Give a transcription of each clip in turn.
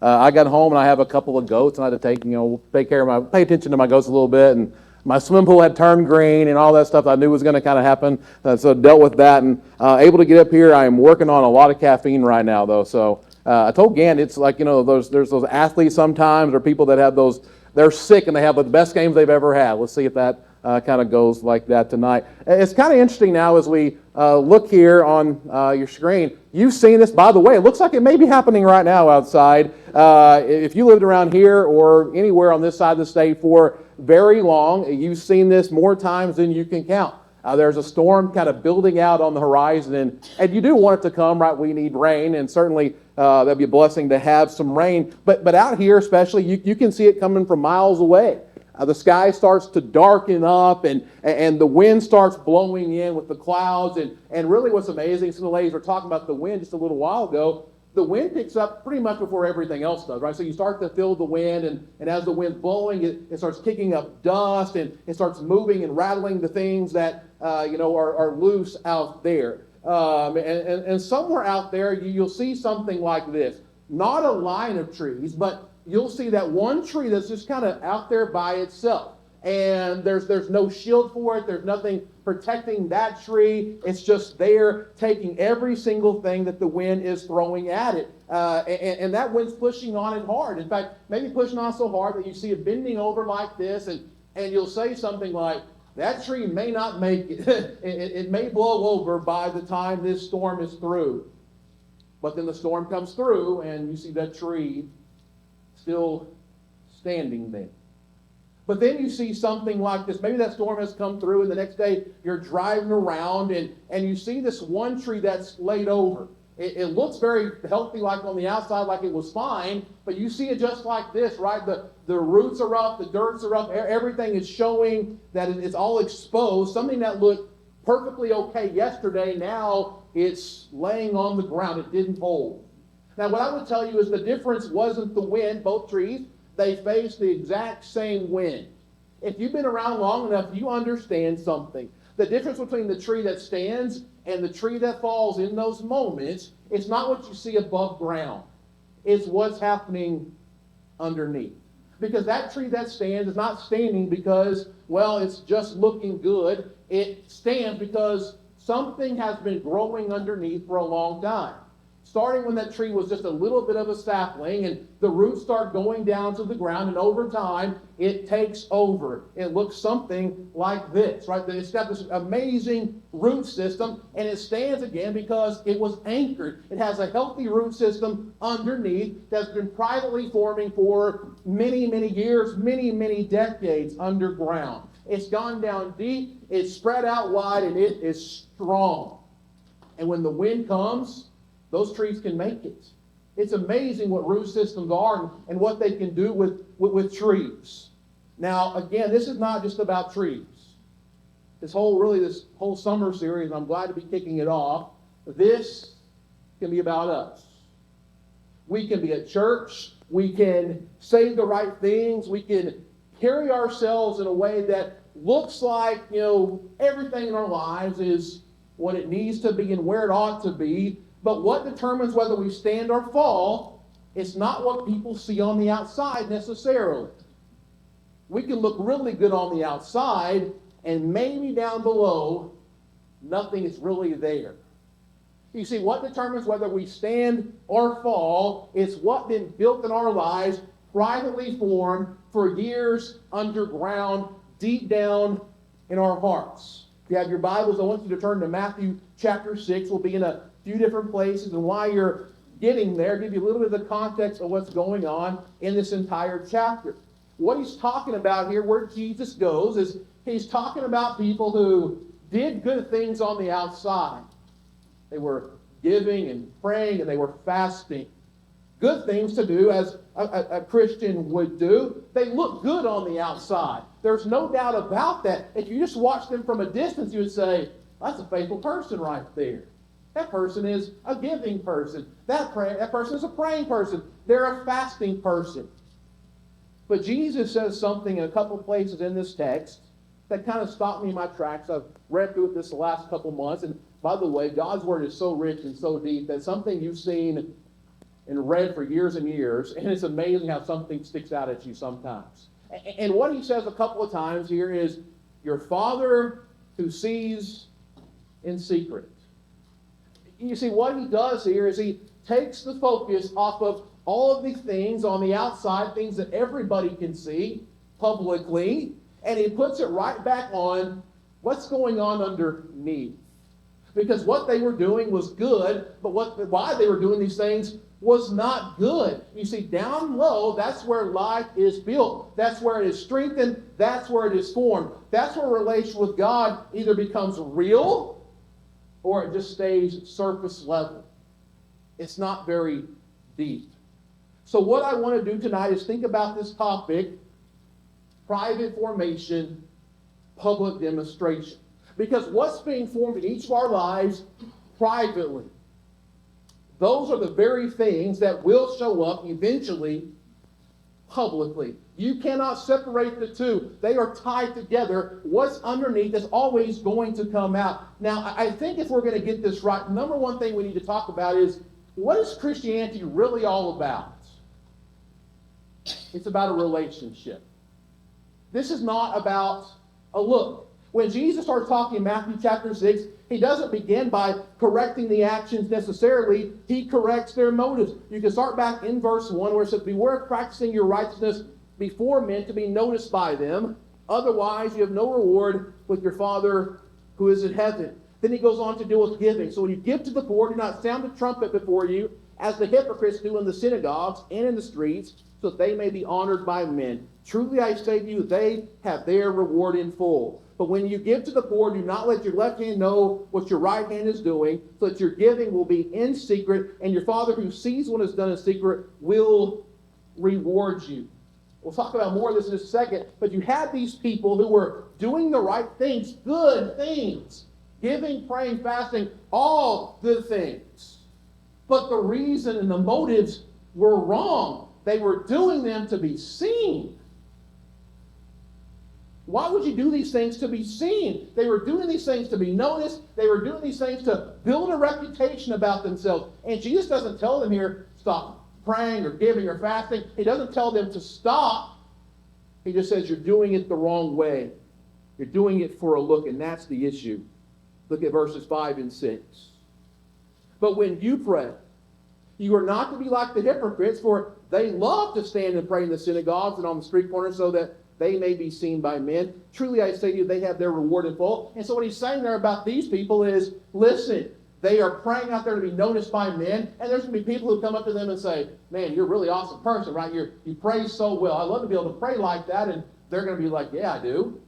I got home and I have a couple of goats, and I had to pay attention to my goats a little bit, and my swimming pool had turned green and all that stuff I knew was going to kind of happen. So dealt with that and able to get up here. I am working on a lot of caffeine right now, though. So I told Gant, it's like, there's those athletes sometimes or people that have they're sick and they have the best games they've ever had. Let's see if that kind of goes like that tonight. It's kind of interesting now as we look here on your screen. You've seen this, by the way. It looks like it may be happening right now outside. If you lived around here or anywhere on this side of the state for very long, you've seen this more times than you can count. There's a storm kind of building out on the horizon, and you do want it to come, right? We need rain, and certainly that'd be a blessing to have some rain. But out here especially, you can see it coming from miles away. The sky starts to darken up, and the wind starts blowing in with the clouds. And really what's amazing, some of the ladies were talking about the wind just a little while ago. The wind picks up pretty much before everything else does, right? So you start to feel the wind, and as the wind's blowing, it starts kicking up dust, and it starts moving and rattling the things that are loose out there. And somewhere out there, you'll see something like this. Not a line of trees, but you'll see that one tree that's just kind of out there by itself. And there's no shield for it. There's nothing protecting that tree. It's just there taking every single thing that the wind is throwing at it. And that wind's pushing on it hard. In fact, maybe pushing on so hard that you see it bending over like this, and you'll say something like, that tree may not make it. It may blow over by the time this storm is through. But then the storm comes through, and you see that tree still standing there. But then you see something like this. Maybe that storm has come through, and the next day you're driving around, and you see this one tree that's laid over. It looks very healthy, like on the outside, like it was fine, but you see it just like this, right? The roots are up, the dirts are up, everything is showing that it's all exposed. Something that looked perfectly okay yesterday, now it's laying on the ground. It didn't hold. Now, what I would tell you is the difference wasn't the wind. Both trees, they face the exact same wind. If you've been around long enough, you understand something. The difference between the tree that stands and the tree that falls in those moments, it's not what you see above ground. It's what's happening underneath. Because that tree that stands is not standing because, well, it's just looking good. It stands because something has been growing underneath for a long time. Starting when that tree was just a little bit of a sapling, and the roots start going down to the ground, and over time, it takes over. It looks something like this, right? It's got this amazing root system, and it stands again because it was anchored. It has a healthy root system underneath that's been privately forming for many, many years, many, many decades underground. It's gone down deep, it's spread out wide, and it is strong. And when the wind comes, those trees can make it. It's amazing what root systems are and what they can do with trees. Now, again, this is not just about trees. This whole summer series, I'm glad to be kicking it off. This can be about us. We can be at church. We can say the right things. We can carry ourselves in a way that looks like, everything in our lives is what it needs to be and where it ought to be. But what determines whether we stand or fall, it's not what people see on the outside necessarily. We can look really good on the outside, and maybe down below, nothing is really there. You see, what determines whether we stand or fall is what been built in our lives, privately formed for years underground, deep down in our hearts. If you have your Bibles, I want you to turn to Matthew chapter 6. We'll be in a few different places, and while you're getting there, give you a little bit of the context of what's going on in this entire chapter. What he's talking about here, where Jesus goes, is he's talking about people who did good things on the outside. They were giving and praying, and they were fasting. Good things to do, as a Christian would do. They look good on the outside. There's no doubt about that. If you just watch them from a distance, you would say, that's a faithful person right there. That person is a giving person. That person is a praying person. They're a fasting person. But Jesus says something in a couple of places in this text that kind of stopped me in my tracks. I've read through it this last couple months. And by the way, God's Word is so rich and so deep that something you've seen and read for years and years, and it's amazing how something sticks out at you sometimes. And what he says a couple of times here is, your Father who sees in secret. You see, what he does here is he takes the focus off of all of these things on the outside, things that everybody can see publicly, and he puts it right back on what's going on underneath. Because what they were doing was good, but why they were doing these things was not good. You see, down low, that's where life is built. That's where it is strengthened. That's where it is formed. That's where relation with God either becomes real or it just stays surface level. It's not very deep. So what I want to do tonight is think about this topic, private formation, public demonstration. Because what's being formed in each of our lives privately, those are the very things that will show up eventually publicly. You cannot separate the two. They are tied together. What's underneath is always going to come out. Now, I think if we're going to get this right, number one thing we need to talk about is, what is Christianity really all about? It's about a relationship. This is not about a look. When Jesus starts talking in Matthew chapter 6, he doesn't begin by correcting the actions necessarily. He corrects their motives. You can start back in verse 1 where it says, beware of practicing your righteousness before men to be noticed by them. Otherwise, you have no reward with your Father who is in heaven. Then he goes on to deal with giving. So when you give to the poor, do not sound a trumpet before you, as the hypocrites do in the synagogues and in the streets, so that they may be honored by men. Truly I say to you, they have their reward in full. But when you give to the poor, do not let your left hand know what your right hand is doing, so that your giving will be in secret, and your Father who sees what is done in secret will reward you. We'll talk about more of this in a second, but you had these people who were doing the right things, good things, giving, praying, fasting, all good things. But the reason and the motives were wrong. They were doing them to be seen. Why would you do these things to be seen? They were doing these things to be noticed. They were doing these things to build a reputation about themselves. And Jesus doesn't tell them here, stop praying or giving or fasting. He doesn't tell them to stop. He just says you're doing it the wrong way. You're doing it for a look, and that's the issue. Look at verses 5 and 6. But when you pray, you are not to be like the hypocrites, for they love to stand and pray in the synagogues and on the street corners so that they may be seen by men. Truly I say to you, they have their reward in full. And so what he's saying there about these people is, listen, they are praying out there to be noticed by men, and there's going to be people who come up to them and say, man, you're a really awesome person, right? You pray so well. I love to be able to pray like that. And they're going to be like, yeah, I do.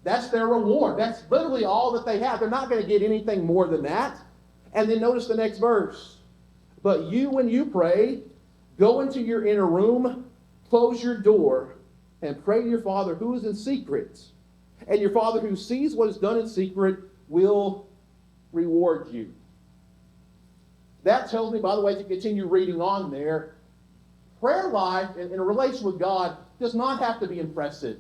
That's their reward. That's literally all that they have. They're not going to get anything more than that. And then notice the next verse. But you, when you pray, go into your inner room, close your door, and pray to your Father who is in secret. And your Father who sees what is done in secret will reward you. That tells me, by the way, if you continue reading on there, prayer life in a relation with God does not have to be impressive.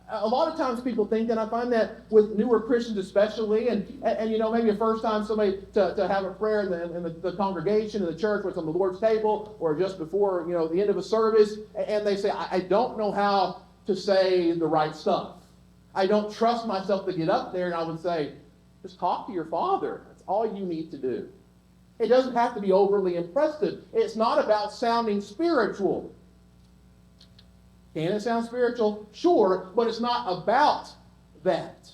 A lot of times people think, and I find that with newer Christians especially, and you know, maybe the first time somebody to have a prayer in the congregation, in the church, whether it's on the Lord's table, or just before, you know, the end of a service, and they say, I don't know how to say the right stuff. I don't trust myself to get up there, and I would say, just talk to your Father. That's all you need to do. It doesn't have to be overly impressive. It's not about sounding spiritual. Can it sound spiritual? Sure, but it's not about that.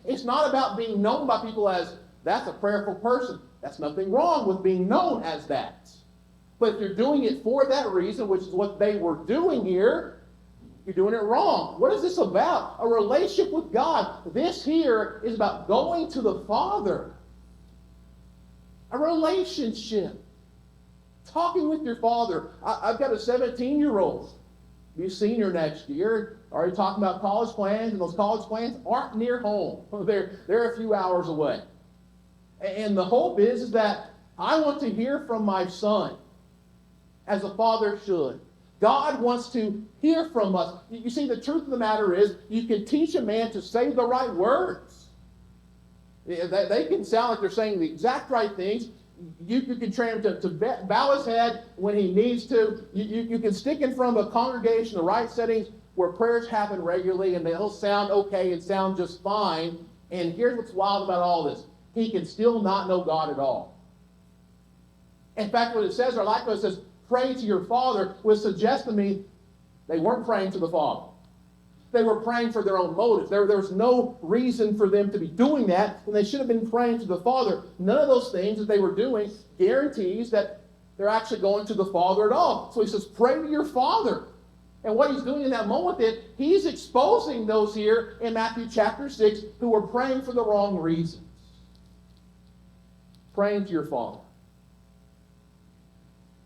It's not about being known by people as, that's a prayerful person. That's nothing wrong with being known as that. But if you're doing it for that reason, which is what they were doing here, you're doing it wrong. What is this about? A relationship with God. This here is about going to the Father. A relationship. Talking with your Father. I've got a 17-year-old. Be a senior next year. Already talking about college plans, and those college plans aren't near home. They're a few hours away. And the hope is that I want to hear from my son, as a father should. God wants to hear from us. You see, the truth of the matter is, you can teach a man to say the right words. They can sound like they're saying the exact right things. You can train him to bow his head when he needs to. You can stick in front of a congregation, the right settings, where prayers happen regularly, and they'll sound okay and sound just fine. And here's what's wild about all this. He can still not know God at all. In fact, what it says, or like what it says, pray to your Father, which suggests to me they weren't praying to the Father. They were praying for their own motives. There was no reason for them to be doing that, and they should have been praying to the Father. None of those things that they were doing guarantees that they're actually going to the Father at all. So he says, pray to your Father. And what he's doing in that moment is he's exposing those here in Matthew chapter 6 who were praying for the wrong reasons. Praying to your Father.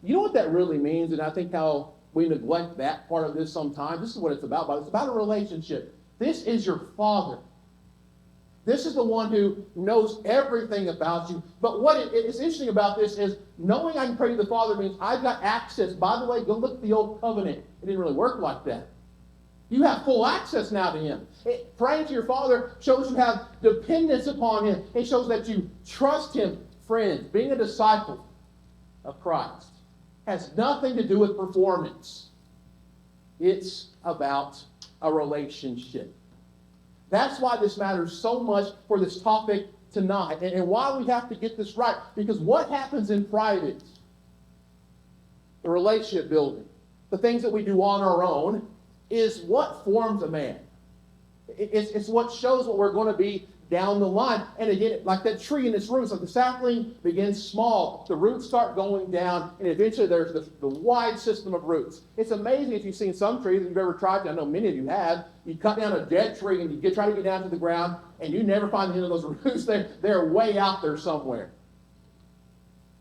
You know what that really means, and I think how we neglect that part of this sometimes. This is what it's about. It's about a relationship. This is your Father. This is the one who knows everything about you. But what is interesting about this is knowing I can pray to the Father means I've got access. By the way, go look at the Old Covenant. It didn't really work like that. You have full access now to Him. Praying to your Father shows you have dependence upon Him. It shows that you trust Him. Friends, being a disciple of Christ has nothing to do with performance. It's about a relationship. That's why this matters so much for this topic tonight, and why we have to get this right. Because what happens in private, the relationship building, the things that we do on our own, is what forms a man. It's what shows what we're going to be down the line. And again, like that tree in its roots, like the sapling begins small, the roots start going down, and eventually there's the wide system of roots. It's amazing if you've seen some trees that you've ever tried to. I know many of you have. You cut down a dead tree and you try to get down to the ground, and you never find the end of those roots. They're way out there somewhere.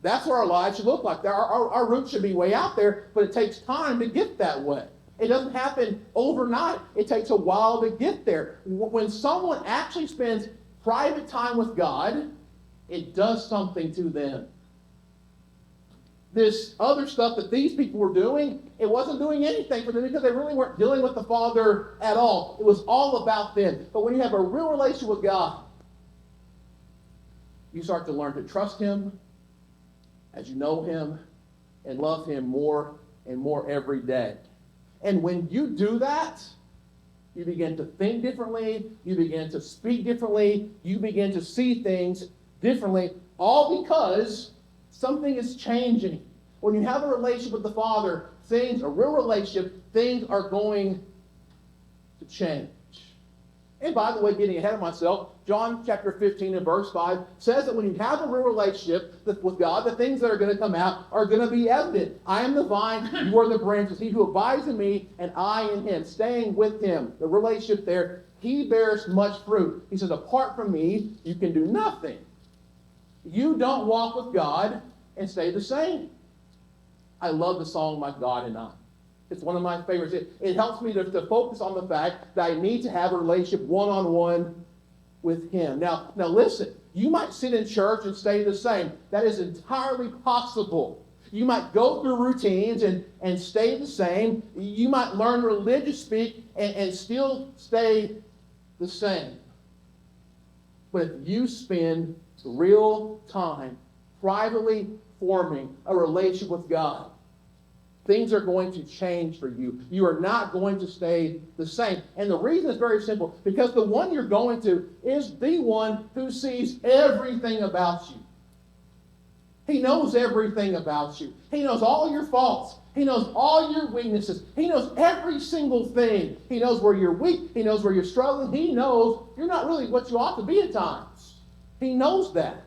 That's what our lives should look like. Our roots should be way out there, but it takes time to get that way. It doesn't happen overnight. It takes a while to get there. When someone actually spends private time with God, it does something to them. This other stuff that these people were doing, it wasn't doing anything for them because they really weren't dealing with the Father at all. It was all about them. But when you have a real relationship with God, you start to learn to trust Him as you know Him and love Him more and more every day. And when you do that, you begin to think differently, you begin to speak differently, you begin to see things differently, all because something is changing. When you have a relationship with the Father, a real relationship, things are going to change. And by the way, getting ahead of myself, John chapter 15 and verse 5 says that when you have a real relationship with God, the things that are going to come out are going to be evident. I am the vine, you are the branches. He who abides in me and I in him, staying with him, the relationship there, he bears much fruit. He says, apart from me, you can do nothing. You don't walk with God and stay the same. I love the song, My God and I. It's one of my favorites. It helps me to focus on the fact that I need to have a relationship one-on-one with Him. Now listen, you might sit in church and stay the same. That is entirely possible. You might go through routines and stay the same. You might learn religious speak and still stay the same. But if you spend real time privately forming a relationship with God, things are going to change for you. You are not going to stay the same. And the reason is very simple. Because the one you're going to is the one who sees everything about you. He knows everything about you. He knows all your faults. He knows all your weaknesses. He knows every single thing. He knows where you're weak. He knows where you're struggling. He knows you're not really what you ought to be at times. He knows that.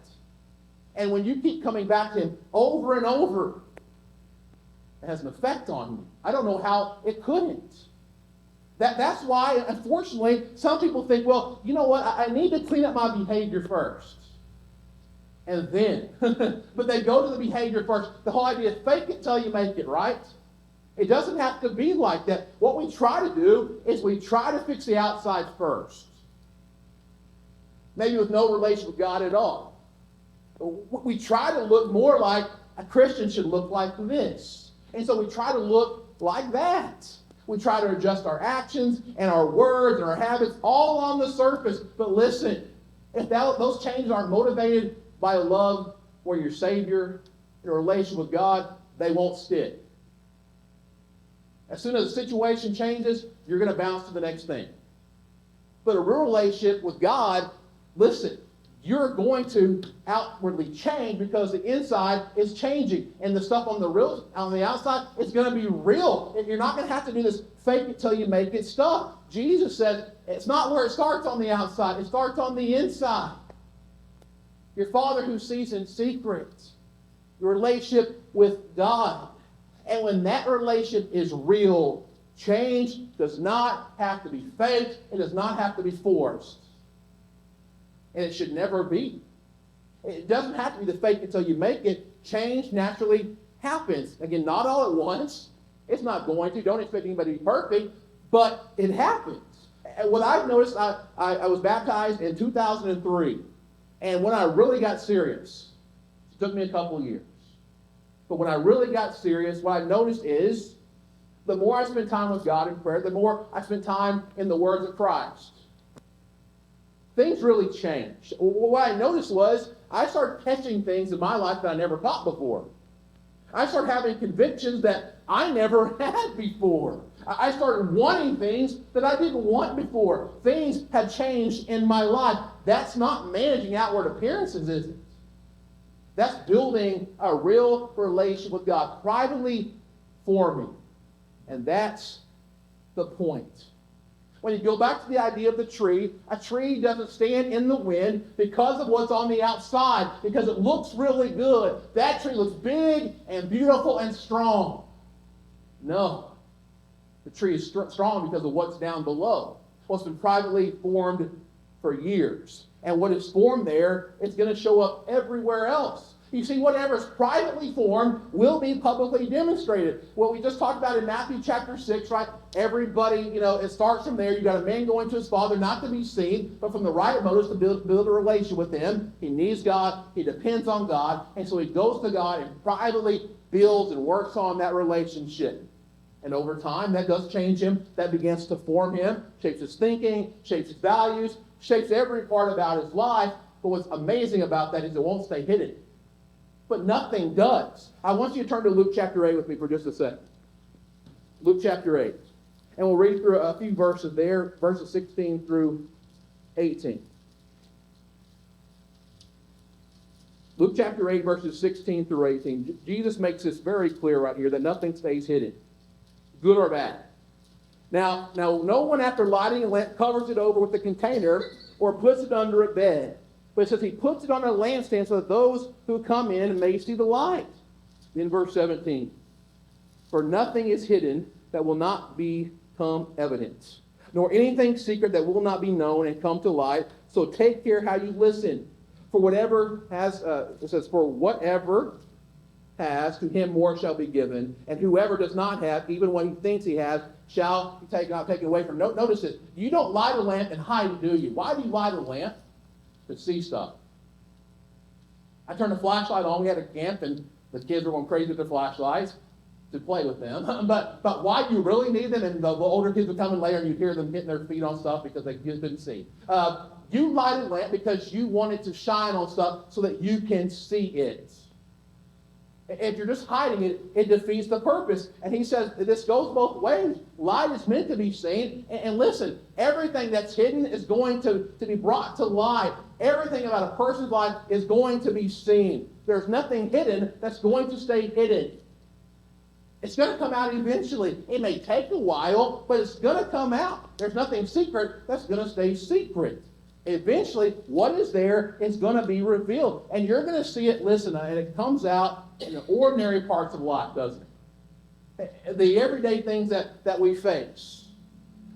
And when you keep coming back to Him over and over, it has an effect on you. I don't know how it couldn't. That's why, unfortunately, some people think, well, you know what, I need to clean up my behavior first. And then, but they go to the behavior first. The whole idea is fake it till you make it, right? It doesn't have to be like that. What we try to do is we try to fix the outside first. Maybe with no relation with God at all. We try to look more like a Christian should look like this. And so we try to look like that. We try to adjust our actions and our words and our habits all on the surface. But listen, if those changes aren't motivated by love or your Savior, in a relationship with God, they won't stick. As soon as the situation changes, you're going to bounce to the next thing. But a real relationship with God, listen, you're going to outwardly change because the inside is changing. And the stuff on the outside is going to be real. And you're not going to have to do this fake it till you make it stuff. Jesus said it's not where it starts on the outside. It starts on the inside. Your Father who sees in secret. Your relationship with God. And when that relationship is real, change does not have to be faked. It does not have to be forced. And it should never be. It doesn't have to be the fake until you make it. Change naturally happens. Again, not all at once. It's not going to. Don't expect anybody to be perfect. But it happens. And what I've noticed, I was baptized in 2003. And when I really got serious, it took me a couple of years. But when I really got serious, what I noticed is the more I spent time with God in prayer, the more I spent time in the words of Christ. Things really changed. What I noticed was I started catching things in my life that I never caught before. I started having convictions that I never had before. I started wanting things that I didn't want before. Things had changed in my life. That's not managing outward appearances, is it? That's building a real relationship with God, privately forming. And that's the point. When you go back to the idea of the tree, a tree doesn't stand in the wind because of what's on the outside, because it looks really good. That tree looks big and beautiful and strong. No. The tree is strong because of what's down below. What's been privately formed for years. And what is formed there, it's going to show up everywhere else. You see, whatever is privately formed will be publicly demonstrated. What we just talked about in Matthew chapter 6, right? Everybody, it starts from there. You've got a man going to his father, not to be seen, but from the right motives to build a relation with him. He needs God. He depends on God. And so he goes to God and privately builds and works on that relationship. And over time, that does change him. That begins to form him, shapes his thinking, shapes his values, shapes every part about his life. But what's amazing about that is it won't stay hidden. But nothing does. I want you to turn to Luke chapter 8 with me for just a second. Luke chapter 8. And we'll read through a few verses there, verses 16 through 18. Luke chapter 8, verses 16 through 18. Jesus makes this very clear right here that nothing stays hidden, good or bad. Now, no one after lighting a lamp covers it over with a container or puts it under a bed. But it says he puts it on a lampstand so that those who come in may see the light. In verse 17. For nothing is hidden that will not become evident, nor anything secret that will not be known and come to light. So take care how you listen. For whatever has, it says, for whatever has, to him more shall be given. And whoever does not have, even what he thinks he has, shall be taken away from him. Notice this. You don't light a lamp and hide it, do you? Why do you light a lamp? To see stuff. I turned the flashlight on. We had a camp, and the kids were going crazy with their flashlights to play with them. but why do you really need them? And the older kids would come in later, and you'd hear them hitting their feet on stuff because they just didn't see. You light a lamp because you want it to shine on stuff so that you can see it. If you're just hiding it, it defeats the purpose. And he says this goes both ways. Light is meant to be seen. And listen, everything that's hidden is going to be brought to light. Everything about a person's life is going to be seen. There's nothing hidden that's going to stay hidden. It's going to come out eventually. It may take a while, but it's going to come out. There's nothing secret that's going to stay secret. Eventually, what is there is going to be revealed. And you're going to see it, listen, and it comes out in the ordinary parts of life, doesn't it? The everyday things that we face.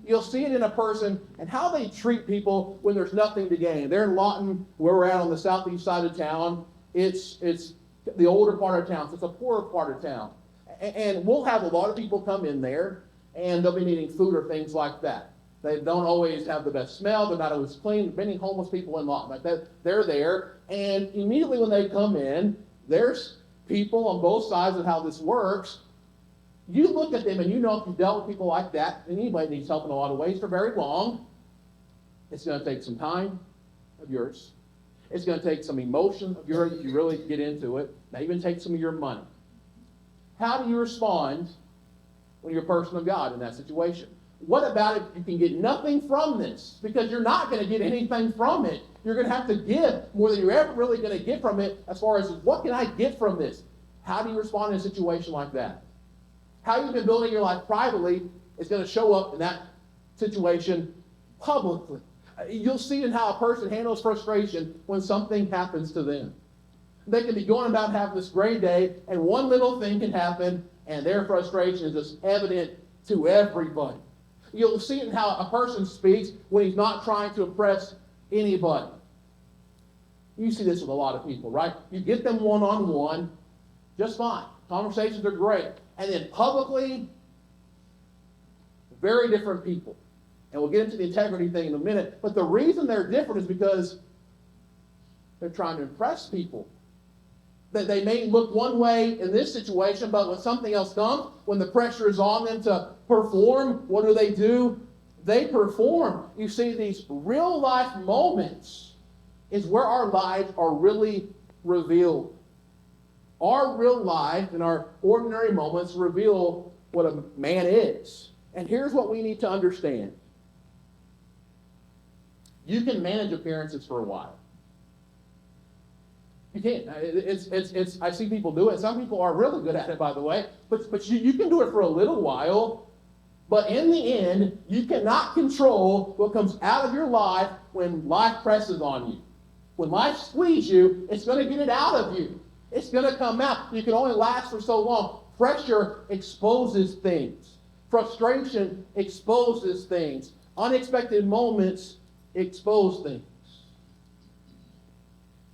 You'll see it in a person and how they treat people when there's nothing to gain. They're in Lawton, where we're at on the southeast side of town. It's the older part of town, so it's a poorer part of town. And we'll have a lot of people come in there, and they'll be needing food or things like that. They don't always have the best smell. They're not always clean. Many homeless people in Lawton, like that, they're there. And immediately when they come in, there's people on both sides of how this works. You look at them and you know if you've dealt with people like that, and anybody needs help in a lot of ways for very long, it's going to take some time of yours. It's going to take some emotion of yours if you really get into it. May even take some of your money. How do you respond when you're a person of God in that situation? What about if you can get nothing from this? Because you're not going to get anything from it. You're going to have to give more than you're ever really going to get from it as far as what can I get from this? How do you respond in a situation like that? How you've been building your life privately is going to show up in that situation publicly. You'll see in how a person handles frustration when something happens to them. They can be going about having this great day, and one little thing can happen, and their frustration is just evident to everybody. You'll see it in how a person speaks when he's not trying to impress anybody. You see this with a lot of people, right? You get them one-on-one, just fine. Conversations are great. And then publicly, very different people. And we'll get into the integrity thing in a minute. But the reason they're different is because they're trying to impress people. That they may look one way in this situation, but when something else comes, when the pressure is on them to perform, what do? They perform. You see, these real life moments is where our lives are really revealed. Our real life and our ordinary moments reveal what a man is. And here's what we need to understand. You can manage appearances for a while. You can't. I see people do it. Some people are really good at it, by the way. But you can do it for a little while. But in the end, you cannot control what comes out of your life when life presses on you. When life squeezes you, it's going to get it out of you. It's going to come out. You can only last for so long. Pressure exposes things. Frustration exposes things. Unexpected moments expose things.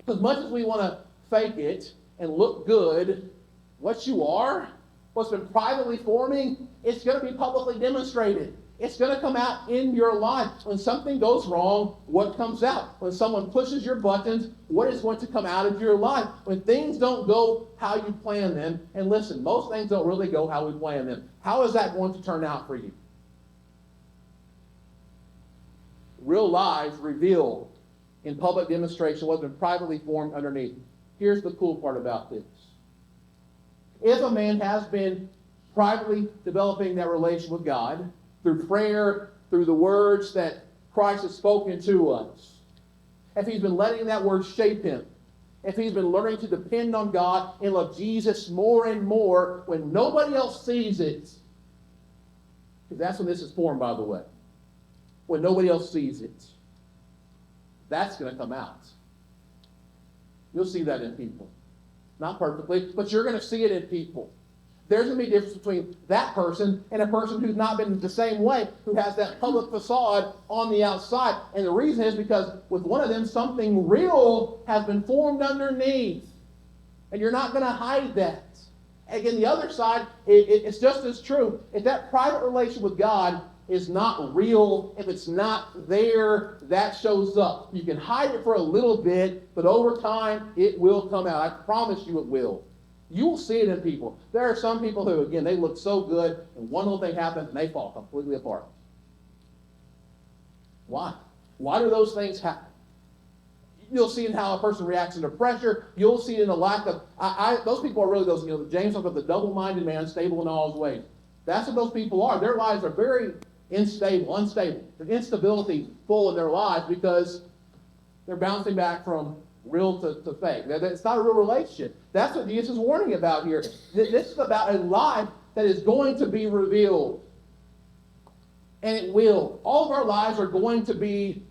As much as we want to fake it and look good, what you are, what's been privately forming, it's going to be publicly demonstrated. It's going to come out in your life. When something goes wrong, what comes out? When someone pushes your buttons, what is going to come out of your life? When things don't go how you plan them, and listen, most things don't really go how we plan them. How is that going to turn out for you? Real lives reveal in public demonstration what's been privately formed underneath. Here's the cool part about this. If a man has been privately developing that relation with God through prayer, through the words that Christ has spoken to us, if he's been letting that word shape him, if he's been learning to depend on God and love Jesus more and more when nobody else sees it, because that's when this is formed, by the way, when nobody else sees it. That's going to come out. You'll see that in people. Not perfectly, but you're going to see it in people. There's going to be a difference between that person and a person who's not been the same way, who has that public facade on the outside. And the reason is because with one of them, something real has been formed underneath. And you're not going to hide that. Again, the other side, it's just as true. If that private relation with God is not real, if it's not there, that shows up. You can hide it for a little bit, but over time, it will come out. I promise you it will. You will see it in people. There are some people who, again, they look so good, and one little thing happens, and they fall completely apart. Why? Why do those things happen? You'll see in how a person reacts under pressure. You'll see it in the lack of, those people are really those, James talks about the double-minded man, unstable in all his ways. That's what those people are. Their lives are very unstable. There's instability full in their lives because they're bouncing back from real to fake. It's not a real relationship. That's what Jesus is warning about here. This is about a life that is going to be revealed. And it will. All of our lives are going to be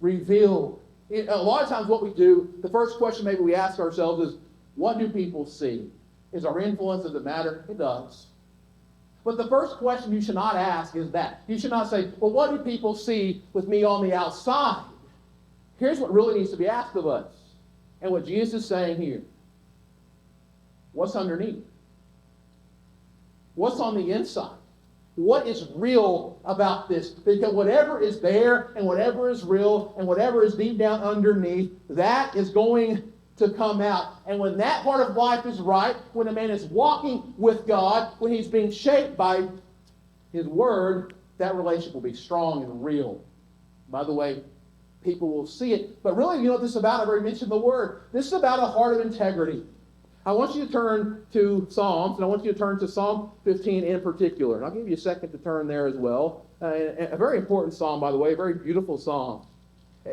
revealed. A lot of times what we do, the first question maybe we ask ourselves is, what do people see? Is our influence, does it matter? It does. But the first question you should not ask is that. You should not say, well, what do people see with me on the outside? Here's what really needs to be asked of us. And what Jesus is saying here. What's underneath? What's on the inside? What is real about this? Because whatever is there and whatever is real and whatever is deep down underneath, that is going to come out. And when that part of life is right, when a man is walking with God, when he's being shaped by His Word, that relationship will be strong and real. By the way, people will see it. But really, you know what this is about? I've already mentioned the word. This is about a heart of integrity. I want you to turn to Psalms, and I want you to turn to Psalm 15 in particular. And I'll give you a second to turn there as well. A very important psalm, by the way, a very beautiful psalm.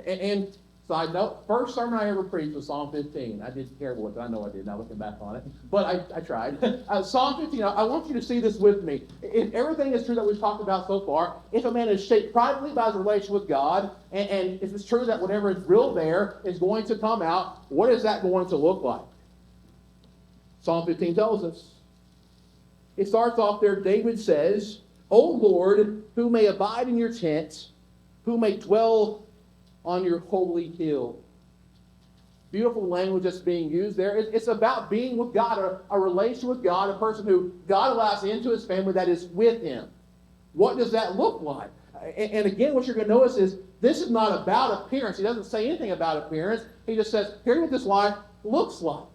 And side note, first sermon I ever preached was Psalm 15. I did terrible with it. I know I did, now looking back on it. But I tried. Psalm 15, I want you to see this with me. If everything is true that we've talked about so far, if a man is shaped privately by his relation with God, and if it's true that whatever is real there is going to come out, what is that going to look like? Psalm 15 tells us. It starts off there, David says, O Lord, who may abide in your tent, who may dwell on your holy hill. Beautiful language that's being used there. It's about being with God, a relation with God, a person who God allows into his family that is with him. What does that look like? And again, what you're going to notice is this is not about appearance. He doesn't say anything about appearance. He just says, here's what this life looks like.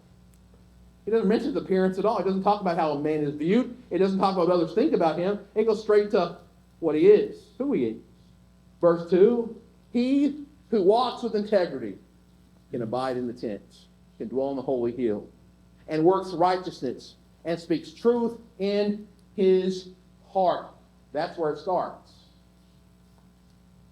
He doesn't mention his appearance at all. He doesn't talk about how a man is viewed. It doesn't talk about what others think about him. It goes straight to what he is, who he is. Verse 2, he who walks with integrity can abide in the tent, can dwell on the holy hill, and works righteousness, and speaks truth in his heart. That's where it starts.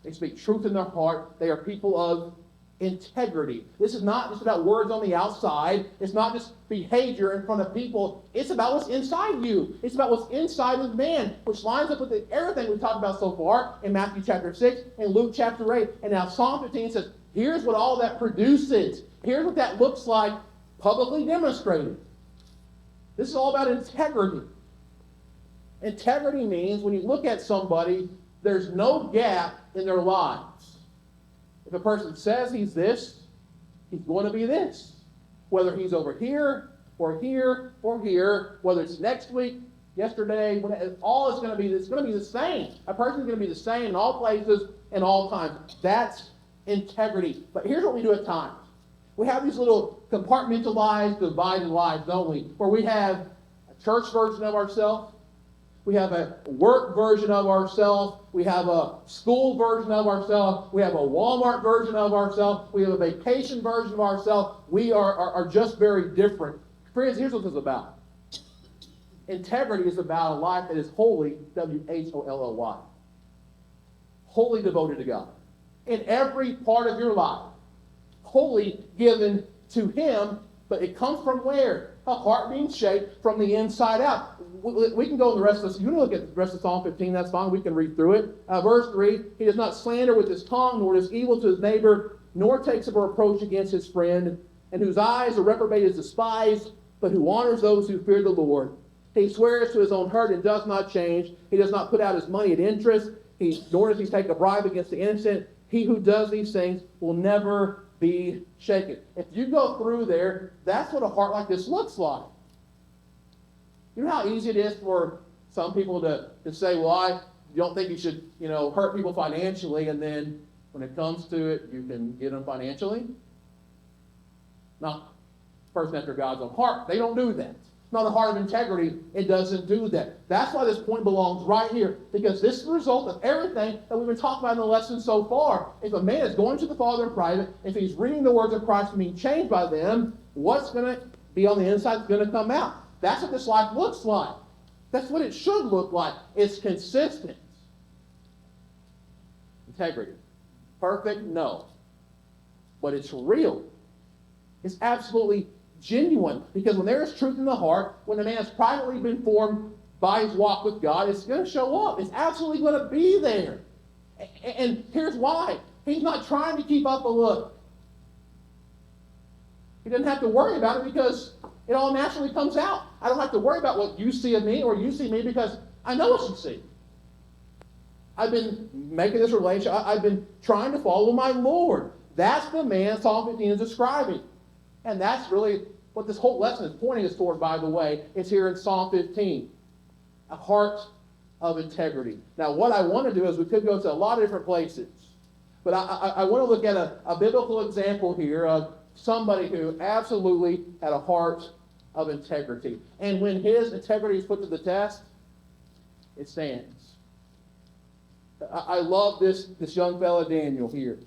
They speak truth in their heart. They are people of integrity. This is not just about words on the outside. It's not just behavior in front of people. It's about what's inside you. It's about what's inside of man, which lines up with everything we've talked about so far in Matthew chapter 6 and Luke chapter 8. And now Psalm 15 says, here's what all that produces. Here's what that looks like publicly demonstrated. This is all about integrity. Integrity means when you look at somebody, there's no gap in their lives. If a person says he's this, he's going to be this. Whether he's over here, or here, or here, whether it's next week, yesterday, all is going to be, it's going to be the same. A person's going to be the same in all places and all times. That's integrity. But here's what we do at times. We have these little compartmentalized, divided lives, don't we? Where we have a church version of ourselves. We have a work version of ourselves. We have a school version of ourselves. We have a Walmart version of ourselves. We have a vacation version of ourselves. We are just very different. Friends, here's what this is about. Integrity is about a life that is holy, W-H-O-L-L-Y. Wholly devoted to God. In every part of your life. Wholly given to Him, but it comes from where? A heart being shaped from the inside out. We can go in the rest of this. You want to look at the rest of Psalm 15, that's fine. We can read through it. Verse 3, he does not slander with his tongue, nor does evil to his neighbor, nor takes up a reproach against his friend, and whose eyes a reprobate is despised, but who honors those who fear the Lord. He swears to his own hurt and does not change. He does not put out his money at interest, nor does he take a bribe against the innocent. He who does these things will never be shaken. If you go through there, that's what a heart like this looks like. You know how easy it is for some people to say, well, I don't think you should, hurt people financially, and then when it comes to it, you can get them financially? Now, person after God's own heart, they don't do that. Not a heart of integrity, it doesn't do that. That's why this point belongs right here, because this is the result of everything that we've been talking about in the lesson so far. If a man is going to the Father in private, if he's reading the words of Christ and being changed by them, what's going to be on the inside is going to come out. That's what this life looks like. That's what it should look like. It's consistent. Integrity. Perfect? No. But it's real. It's absolutely genuine. Because when there is truth in the heart, when a man has privately been formed by his walk with God, it's going to show up. It's absolutely going to be there. And here's why. He's not trying to keep up a look. He doesn't have to worry about it because it all naturally comes out. I don't have to worry about what you see of me or you see me because I know what you see. I've been making this relationship. I've been trying to follow my Lord. That's the man Psalm 15 is describing. And that's really what this whole lesson is pointing us toward, by the way. It's here in Psalm 15. A heart of integrity. Now, what I want to do is we could go to a lot of different places. But I want to look at a biblical example here of somebody who absolutely had a heart of integrity. And when his integrity is put to the test, it stands. I love this young fella, Daniel, here.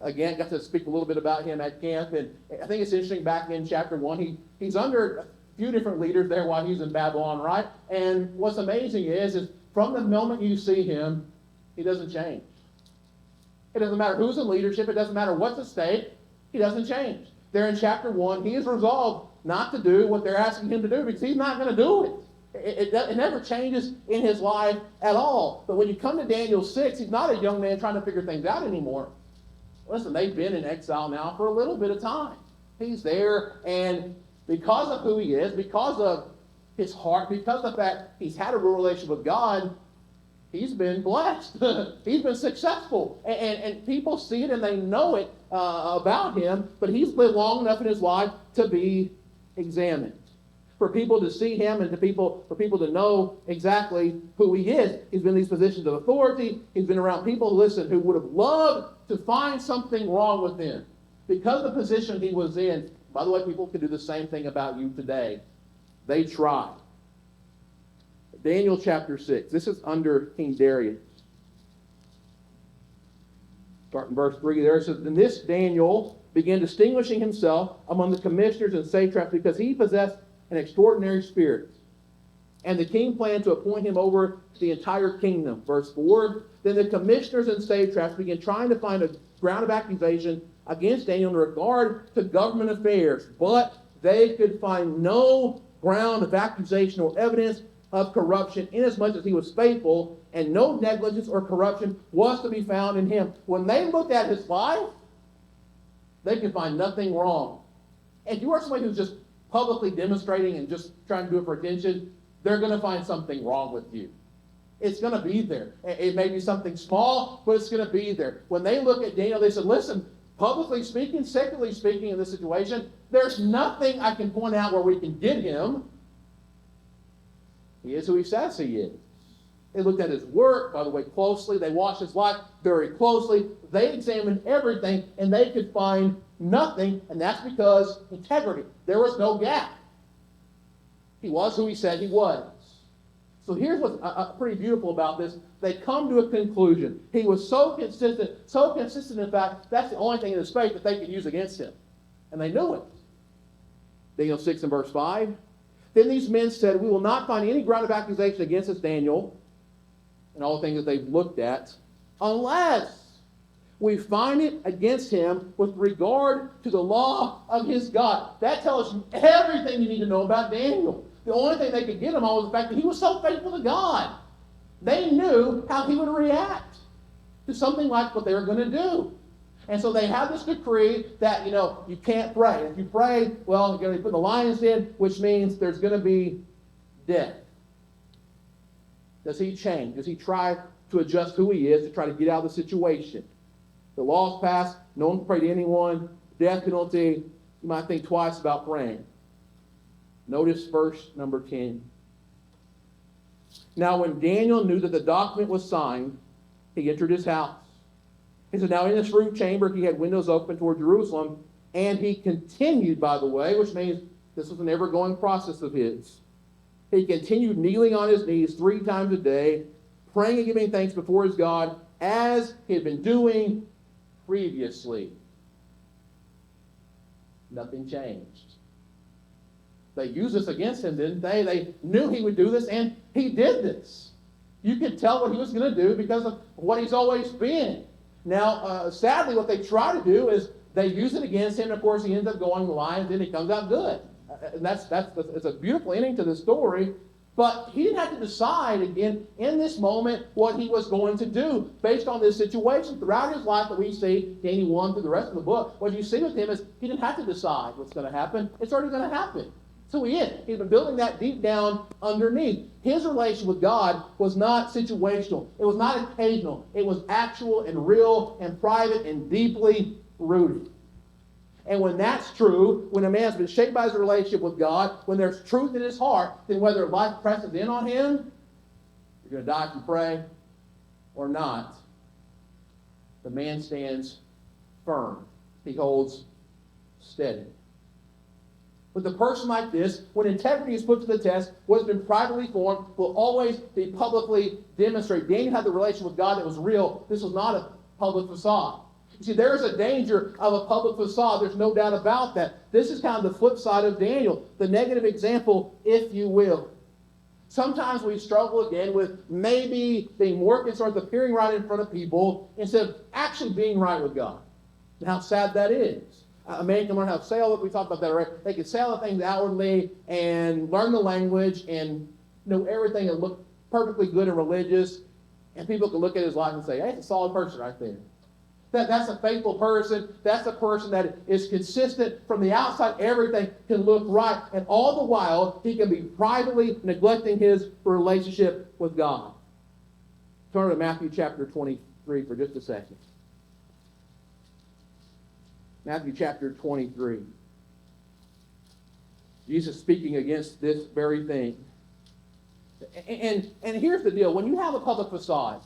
again, got to speak a little bit about him at camp. And I think it's interesting, back in chapter 1, he's under a few different leaders there while he's in Babylon, right? And what's amazing is from the moment you see him, he doesn't change. It doesn't matter who's in leadership. It doesn't matter what's at stake. He doesn't change. There in chapter 1, he is resolved not to do what they're asking him to do because he's not going to do it. It never changes in his life at all. But when you come to Daniel 6, he's not a young man trying to figure things out anymore. Listen, they've been in exile now for a little bit of time. He's there, and because of who he is, because of his heart, because of the fact he's had a real relationship with God, he's been blessed. He's been successful. And people see it and they know it about him, but he's lived long enough in his life to be examined. For people to see him and for people to know exactly who he is. He's been in these positions of authority. He's been around people, listen, who would have loved to find something wrong with him. Because of the position he was in, by the way, people can do the same thing about you today. They try. Daniel chapter 6. This is under King Darius. Start in verse 3 there. It says, "And this Daniel began distinguishing himself among the commissioners and satraps because he possessed an extraordinary spirit. And the king planned to appoint him over the entire kingdom." Verse 4, "Then the commissioners and satraps began trying to find a ground of accusation against Daniel in regard to government affairs, but they could find no ground of accusation or evidence of corruption, inasmuch as he was faithful, and no negligence or corruption was to be found in him." When they looked at his life, they could find nothing wrong. And if you are somebody who's just publicly demonstrating and just trying to do it for attention, they're going to find something wrong with you. It's going to be there. It may be something small, but it's going to be there. When they look at Daniel, they said, listen, publicly speaking, secularly speaking in this situation, there's nothing I can point out where we can get him. He is who he says he is. They looked at his work, by the way, closely. They watched his life very closely. They examined everything, and they could find nothing, and that's because integrity. There was no gap. He was who he said he was. So here's what's pretty beautiful about this. They come to a conclusion. He was so consistent in fact, that's the only thing in his faith that they could use against him. And they knew it. Daniel 6 and verse 5. "Then these men said, we will not find any ground of accusation against us, Daniel," and all the things that they've looked at, "unless we find it against him with regard to the law of his God." That tells you everything you need to know about Daniel. The only thing they could get him on was the fact that he was so faithful to God. They knew how he would react to something like what they were going to do. And so they have this decree that, you can't pray. If you pray, well, you're going to be put in the lion's den, which means there's going to be death. Does he change? Does he try to adjust who he is to try to get out of the situation? The law's passed. No one can pray to anyone. Death penalty. You might think twice about praying. Notice verse number 10. "Now when Daniel knew that the document was signed, he entered his house. He said, now in this room chamber he had windows open toward Jerusalem, and he continued, by the way, which means this was an ever-going process of his. He continued kneeling on his knees 3 times a day, praying and giving thanks before his God, as he had been doing previously." Nothing changed. They used this against him, didn't they? They knew he would do this, and he did this. You could tell what he was going to do because of what he's always been. Now, sadly, what they try to do is they use it against him, and of course he ends up going to the lions, and he comes out good. And it's a beautiful ending to the story. But he didn't have to decide, again, in this moment, what he was going to do based on this situation. Throughout his life that we see, Daniel 1 through the rest of the book, what you see with him is he didn't have to decide what's going to happen. It's already going to happen. So he is. He's been building that deep down underneath. His relation with God was not situational. It was not occasional. It was actual and real and private and deeply rooted. And when that's true, when a man's been shaped by his relationship with God, when there's truth in his heart, then whether life presses in on him, you're going to die if you pray or not, the man stands firm. He holds steady. With a person like this, when integrity is put to the test, what has been privately formed will always be publicly demonstrated. Daniel had the relationship with God that was real. This was not a public facade. You see, there is a danger of a public facade. There's no doubt about that. This is kind of the flip side of Daniel, the negative example, if you will. Sometimes we struggle again with maybe being more concerned with appearing right in front of people instead of actually being right with God. And how sad that is. A man can learn how to say all that. We talked about that already. They can say all the things outwardly and learn the language and know everything and look perfectly good and religious. And people can look at his life and say, hey, it's a solid person right there. That's a faithful person. That's a person that is consistent from the outside. Everything can look right. And all the while, he can be privately neglecting his relationship with God. Turn to Matthew chapter 23 for just a second. Matthew chapter 23. Jesus speaking against this very thing. And here's the deal. When you have a public facade,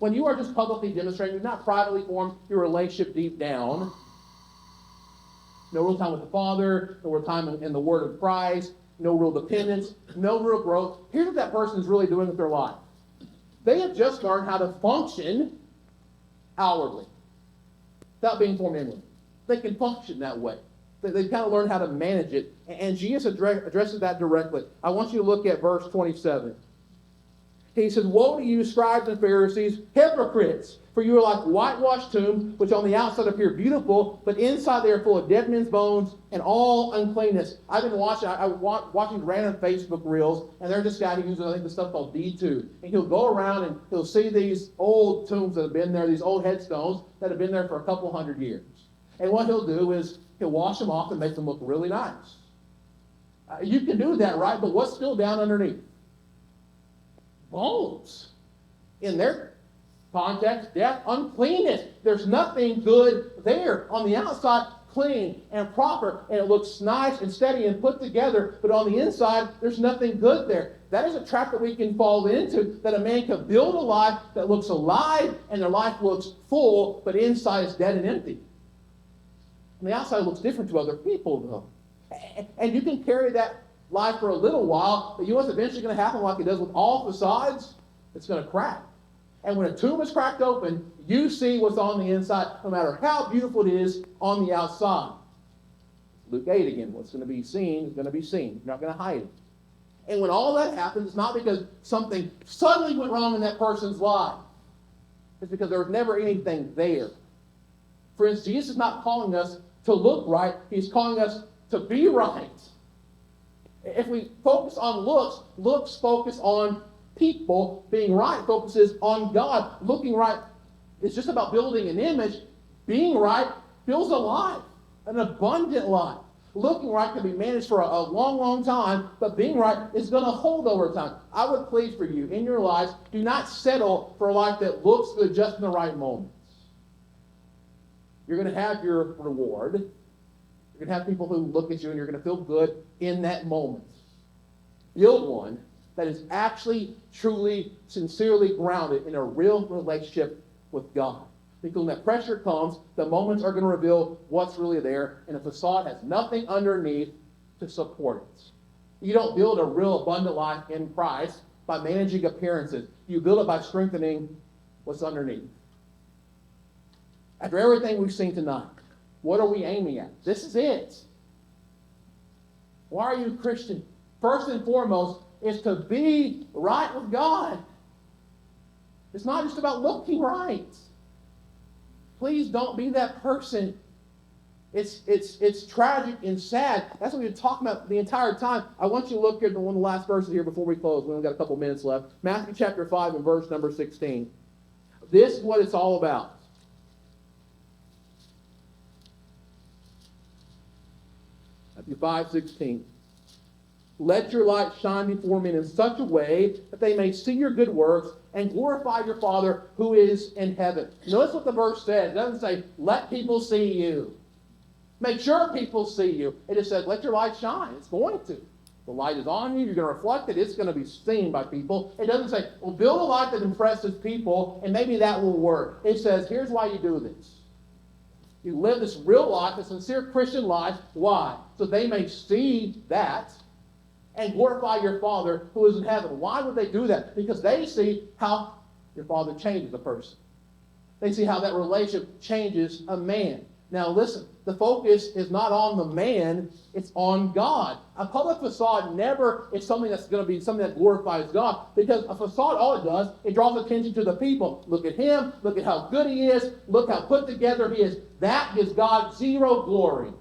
when you are just publicly demonstrating, you've not privately formed your relationship deep down, no real time with the Father, no real time in the Word of Christ, no real dependence, no real growth. Here's what that person is really doing with their life. They have just learned how to function outwardly without being formed inwardly. They can function that way. They've kind of learned how to manage it. And Jesus addresses that directly. I want you to look at verse 27. He says, woe to you, scribes and Pharisees, hypocrites! For you are like whitewashed tombs, which on the outside appear beautiful, but inside they are full of dead men's bones and all uncleanness. I've been watching random Facebook reels, and there's this guy who uses, I think, this stuff called D2. And he'll go around and he'll see these old tombs that have been there, these old headstones that have been there for a couple hundred years. And what he'll do is he'll wash them off and make them look really nice. You can do that, right? But what's still down underneath? Bones. In their context, death, uncleanness. There's nothing good there. On the outside, clean and proper, and it looks nice and steady and put together, but on the inside, there's nothing good there. That is a trap that we can fall into, that a man can build a life that looks alive and their life looks full, but inside is dead and empty. And the outside looks different to other people, though. And you can carry that life for a little while, but you know what's eventually going to happen, like it does with all facades? It's going to crack. And when a tomb is cracked open, you see what's on the inside, no matter how beautiful it is on the outside. Luke 8 again, what's going to be seen is going to be seen. You're not going to hide it. And when all that happens, it's not because something suddenly went wrong in that person's life. It's because there was never anything there. Friends, Jesus is not calling us to look right. He's calling us to be right. If we focus on looks focus on people. Being right focuses on God. Looking right is just about building an image. Being right builds a life, an abundant life. Looking right can be managed for a long, long time, but being right is going to hold over time. I would plead for you, in your lives, do not settle for a life that looks good just in the right moments. You're going to have your reward. You're going to have people who look at you and you're going to feel good in that moment. Build one that is actually, truly, sincerely grounded in a real relationship with God. Because when that pressure comes, the moments are going to reveal what's really there, and a facade has nothing underneath to support it. You don't build a real abundant life in Christ by managing appearances. You build it by strengthening what's underneath. After everything we've seen tonight, what are we aiming at? This is it. Why are you a Christian? First and foremost is to be right with God. It's not just about looking right. Please don't be that person. It's tragic and sad. That's what we've been talking about the entire time. I want you to look here at one of the last verses here before we close. We only got a couple minutes left. Matthew chapter 5 and verse number 16. This is what it's all about. Matthew 5:16. Let your light shine before men in such a way that they may see your good works and glorify your Father who is in heaven. Notice what the verse says. It doesn't say, let people see you. Make sure people see you. It just says, let your light shine. It's going to. The light is on you. You're going to reflect it. It's going to be seen by people. It doesn't say, well, build a life that impresses people, and maybe that will work. It says, here's why you do this. You live this real life, a sincere Christian life. Why? So they may see that and glorify your Father who is in heaven. Why would they do that? Because they see how your Father changes a person. They see how that relationship changes a man. Now listen, the focus is not on the man, it's on God. A public facade never is something that's going to be something that glorifies God, because a facade, all it does, it draws attention to the people. Look at him, look at how good he is, look how put together he is. That gives God zero glory.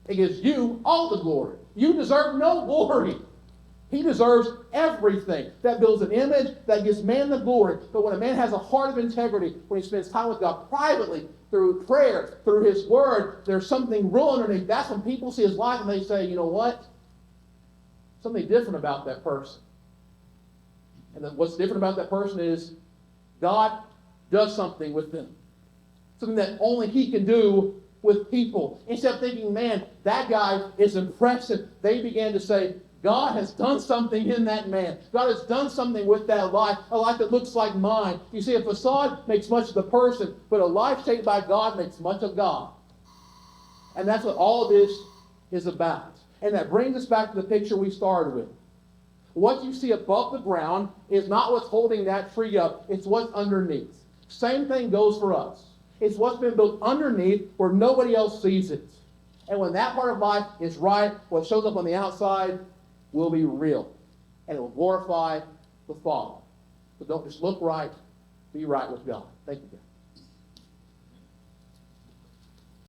It gives you all the glory. You deserve no glory. He deserves everything. That builds an image, that gives man the glory. But when a man has a heart of integrity, when he spends time with God privately, through prayer, through his word, there's something real underneath. That's when people see his life and they say, you know what? Something different about that person. And then what's different about that person is God does something with them. Something that only he can do with people. Instead of thinking, man, that guy is impressive, they began to say, God has done something in that man. God has done something with that life, a life that looks like mine. You see, a facade makes much of the person, but a life shaped by God makes much of God. And that's what all of this is about. And that brings us back to the picture we started with. What you see above the ground is not what's holding that tree up, it's what's underneath. Same thing goes for us. It's what's been built underneath where nobody else sees it. And when that part of life is right, what shows up on the outside will be real. And it will glorify the Father. So don't just look right, be right with God. Thank you, guys.